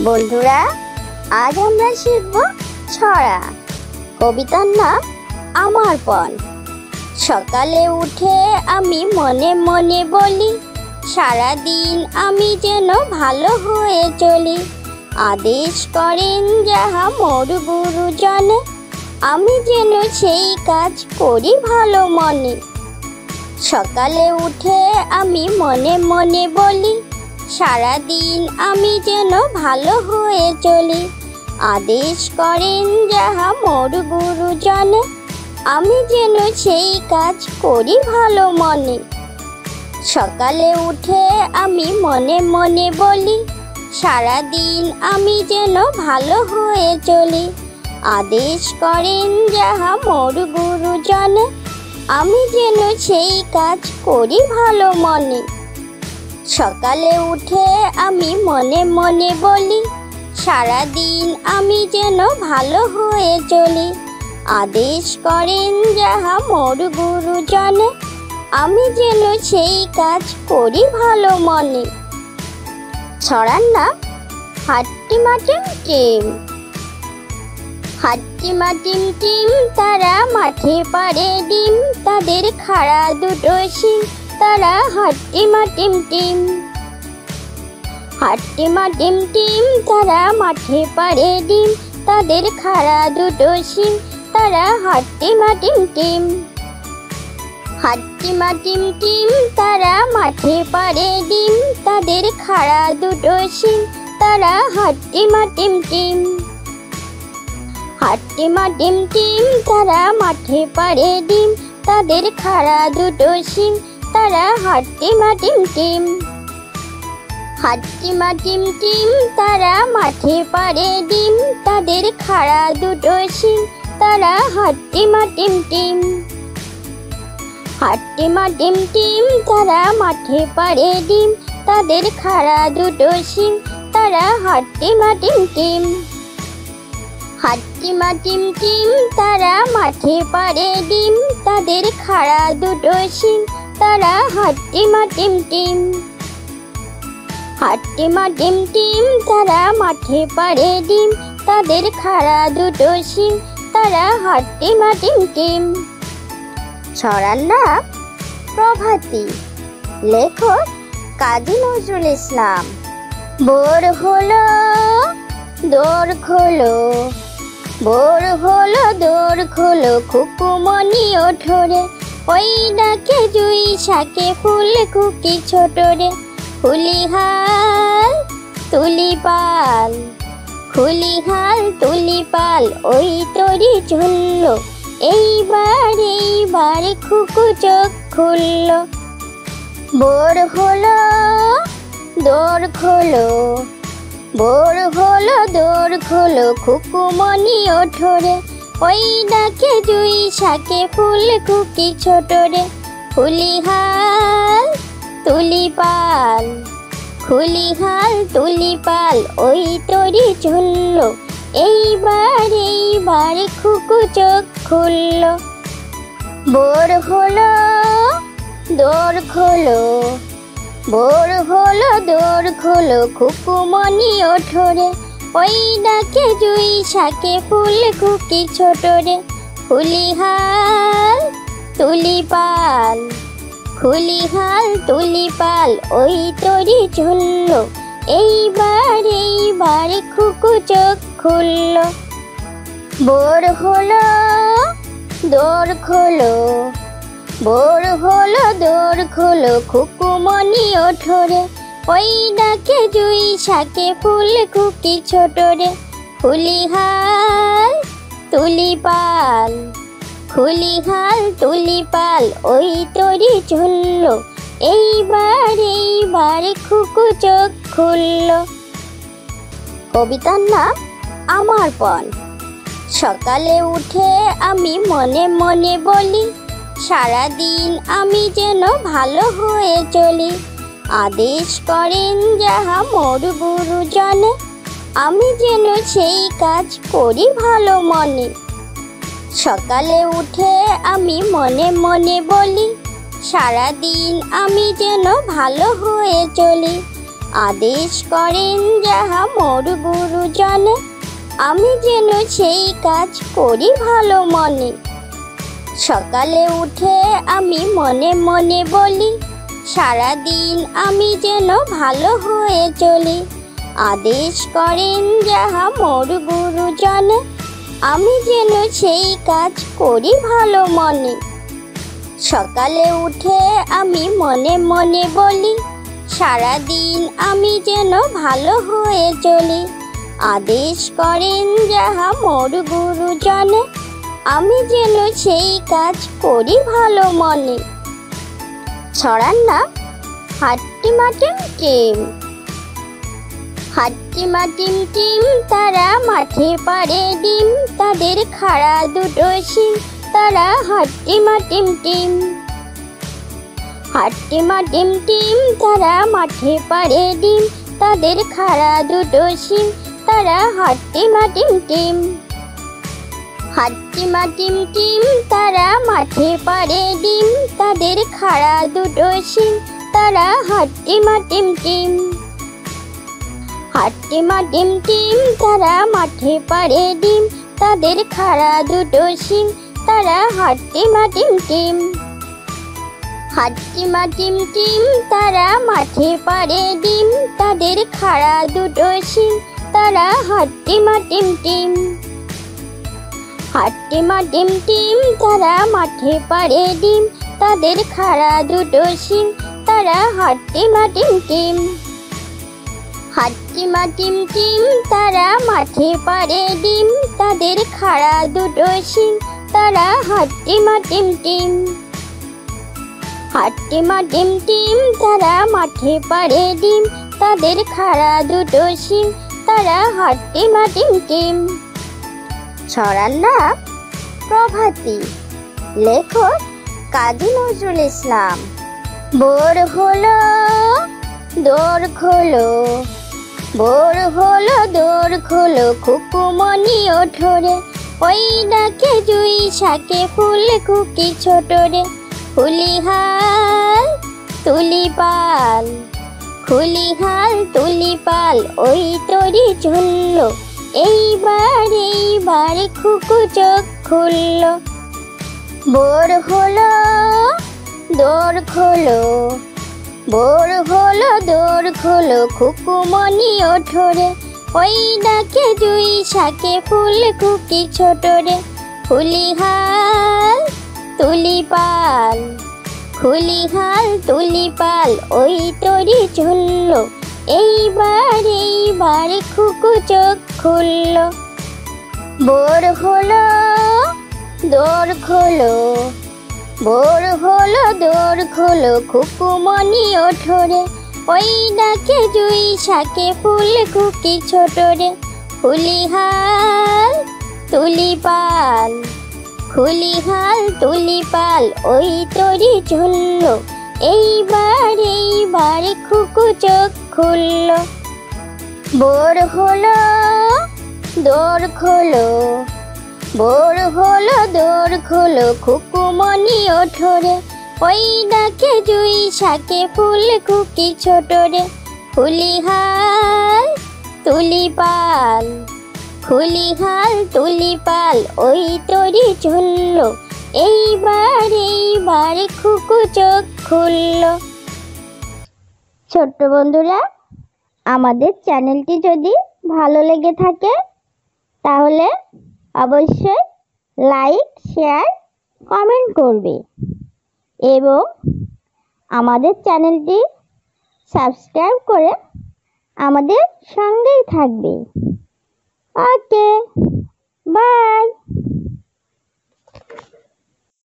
বন্ধুরা, আজ আমরা শিখব ছড়া। কবিতার নাম আমার পণ। সকালে উঠে আমি মনে মনে বলি, সারাদিন আমি যেন ভালো হয়ে চলি। আদেশ করেন যাহা মোর গুরুজনে, আমি যেন সেই কাজ করি ভালো মনে। সকালে উঠে আমি মনে মনে বলি, সারাদিন আমি যেন ভালো হয়ে চলি। আদেশ করেন যাহা মোর গুরুজনে, আমি যেন সেই কাজ করি ভালো মনে। সকালে উঠে আমি মনে মনে বলি, সারাদিন আমি যেন ভালো হয়ে চলি। আদেশ করেন যাহা মোর গুরুজনে, আমি যেন সেই কাজ করি ভালো মনে। সকালে উঠে আমি মনে মনে বলি, সারাদিন আমি যেন ভালো হয়ে চলি। আদেশ করেন যাহা মোর গুরুজনে, আমি যেন সেই কাজ করি ভালো মনে। ছড়ার নাম হাট্টিমা টিম টিম। হাট্টিমা টিম টিম, তারা মাঠে পাড়ে ডিম, তাদের খাড়া দুটো শিং, তারা হাট্টিমা টিম টিম। হাট্টিমা টিম টিম, তারা মাঠে পাড়ে ডিম, তাদের খাড়া দুটো শিং, তারা হাট্টিমা টিম টিম। হাট্টিমা টিম টিম, তারা মাঠে পাড়ে ডিম, তাদের খাড়া দুটো শিং, তারা হাট্টিমা টিম টিম। হাট্টিমা টিম টিম, তারা মাঠে পাড়ে ডিম, তাদের খাড়া দুটো শিং, তারা হাট্টিমা টিম টিম। হাট্টিমা টিম টিম, তারা মাঠে পাড়ে ডিম, তাদের খাড়া দুটো শিং, তারা হাট্টিমা টিম টিম। হাট্টিমা টিম টিম, তারা মাঠে পাড়ে ডিম, তাদের খাড়া দুটো শিং, তারা হাট্টিমা টিম টিম। হাট্টিমা টিম টিম, তারা মাঠে পাড়ে ডিম, তাদের খাড়া দুটো শিং, তারা হাট্টিমা টিম টিম। হাট্টিমা টিম টিম, তারা মাঠে পাড়ে ডিম, তাদের খাড়া দুটো শিং, তারা হাট্টিমা টিম টিম। ছড়ার নাম প্রভাতী। লেখক কাজী নজরুল ইসলাম। ভোর হলো দোর খোলো, ভোর হলো দোর খোলো, খুকুমনি ওঠোরে, ওই ডাকে জুই শাকে ফুল খুকি ছোটরে। খুলিহাল তুলি পাল, খুলিহাল তুলি পাল, ওই তরি ঝুলল, এইবার খুকু চোখ খুলল। ভোর হলো দোর খোলো, ভোর হলো দোর খোলো, খুকুমনি ওঠোরে, ওই ডাকে জুই শাকে ফুল খুকি ছোটরে। খুলিহাল তুলি পাল, খুলিহাল তুলি পাল, ওই তরি ঝুলল, এইবার খুকু চোখ খুলল। ভোর হলো দোর খোলো, ভোর হলো দোর খোলো, খুকুমনি ওঠোরে, ওই ডাকে জুই শাকে ফুল খুকি ছোটরে। খুলিহাল তুলি পাল, খুলিহাল তুলি পাল, ওই তরি ঝুলল, এইবার খুকু চোখ খুলল। ভোর হলো দোর খোলো, ভোর হলো দোর খোলো, খুকুমনি ওঠোরে, ওই ডাকে জুই শাকে ফুল খুকি ছোটরে। খুলিহাল তুলি পাল, খুলিহাল তুলি পাল, ওই তরি ঝুলল, এইবার খুকু চোখ খুলল। কবিতার নাম আমার পণ। সকালে উঠে আমি মনে মনে বলি, সারাদিন আমি যেন ভালো হয়ে চলি। আদেশ করেন যাহা মোর গুরুজনে, আমি যেন সেই কাজ করি ভালো মনে। সকালে উঠে আমি মনে মনে বলি, সারাদিন আমি যেন ভালো হয়ে চলি। আদেশ করেন যাহা মোর গুরুজনে, আমি যেন সেই কাজ করি ভালো মনে। সকালে উঠে আমি মনে মনে বলি, সারাদিন আমি যেন ভালো হয়ে চলি। আদেশ করেন যাহা মোর গুরুজনে, আমি যেন সেই কাজ করি ভালো মনে। সকালে উঠে আমি মনে মনে বলি, সারাদিন আমি যেন ভালো হয়ে চলি। আদেশ করেন যাহা মোর গুরুজনে, আমি যেন সেই কাজ করি ভালো মনে। ছড়ার নাম হাট্টিমা টিম টিম। হাট্টিমা টিম টিম তারা মাঠে পাড়ে ডিম, তাদের খাড়া দুটো শিং, তারা হাট্টিমা টিম টিম। হাট্টিমা টিম টিম তারা মাঠে পাড়ে ডিম, তাদের খাড়া দুটো শিং, তারা হাট্টিমা টিম টিম। হাট্টিমা টিম টিম তারা মাঠে পাড়ে ডিম, তাদের খাড়া দুটো শিং, তারা হাট্টিমা টিম টিম। হাট্টিমা টিম টিম তারা মাঠে পাড়ে ডিম, তাদের খাড়া দুটো শিং, তারা হাট্টিমা টিম টিম। হাট্টিমা টিম টিম তারা মাঠে পাড়ে ডিম, তাদের খাড়া দুটো শিং, তারা হাট্টিমা টিম টিম। হাট্টিমা টিম টিম তারা মাঠে পাড়ে ডিম, তাদের খাড়া দুটো শিং, তারা হাট্টিমা টিম টিম। হাট্টিমা টিম টিম তারা মাঠে পাড়ে ডিম, তাদের খাড়া দুটো শিং, তারা হাট্টিমা টিম টিম। হাট্টিমা টিম টিম তারা মাঠে পাড়ে ডিম, তাদের খাড়া দুটো শিং, তারা হাট্টিমা টিম টিম। ছড়ার নাম প্রভাতী। লেখক কাজী নজরুল ইসলাম। ভোর হলো দোর খোলো, ভোর হলো দোর খোলো, খুকুমনি ওঠরে, ওই ডাকে জুই শাকে ফুল খুকি ছোটরে। খুলিহাল তুলিপাল, খুলিহাল তুলিপাল, ওই তরি ঝুলল, এইবার এইবার খুকু চোখ খুলল। ভোর হলো দোর খোলো, ভোর হলো দোর খোলো, খুকুমনি ওঠরে, ওই ডাকে জুই শাকে ফুল খুকি ছোটরে। খুলিহাল তুলিপাল, খুলিহাল তুলিপাল, ওই তরি ঝুলল, এইবার এইবার খুকু চোখ খুলল। ভোর হলো দোর খোলো, ভোর হলো দোর খোলো, খুকুমনি ওঠরে, ওই ডাকে জুই শাকে ফুল খুকি ছোটরে। খুলিহাল তুলিপাল, খুলিহাল তুলিপাল, ওই তরি ঝুলল, এইবার এইবার খুকু চোখ খুলল। ভোর হলো দোর খোলো, ভোর হলো দোর খোলো, খুকুমনি ওঠরে, ওই ডাকে জুই শাকে ফুল খুকি ছোটরে। খুলিহাল তুলিপাল, খুলিহাল তুলিপাল, ওই তরি ঝুলল, এইবার এইবার খুকু চোখ খুলল। ছোট্ট বন্ধুরা, আমাদের চ্যানেলটি যদি ভালো লেগে থাকে তাহলে অবশ্যই লাইক, শেয়ার, কমেন্ট করবে এবং আমাদের চ্যানেলটি সাবস্ক্রাইব করে আমাদের সঙ্গেই থাকবে। ওকে, বাই।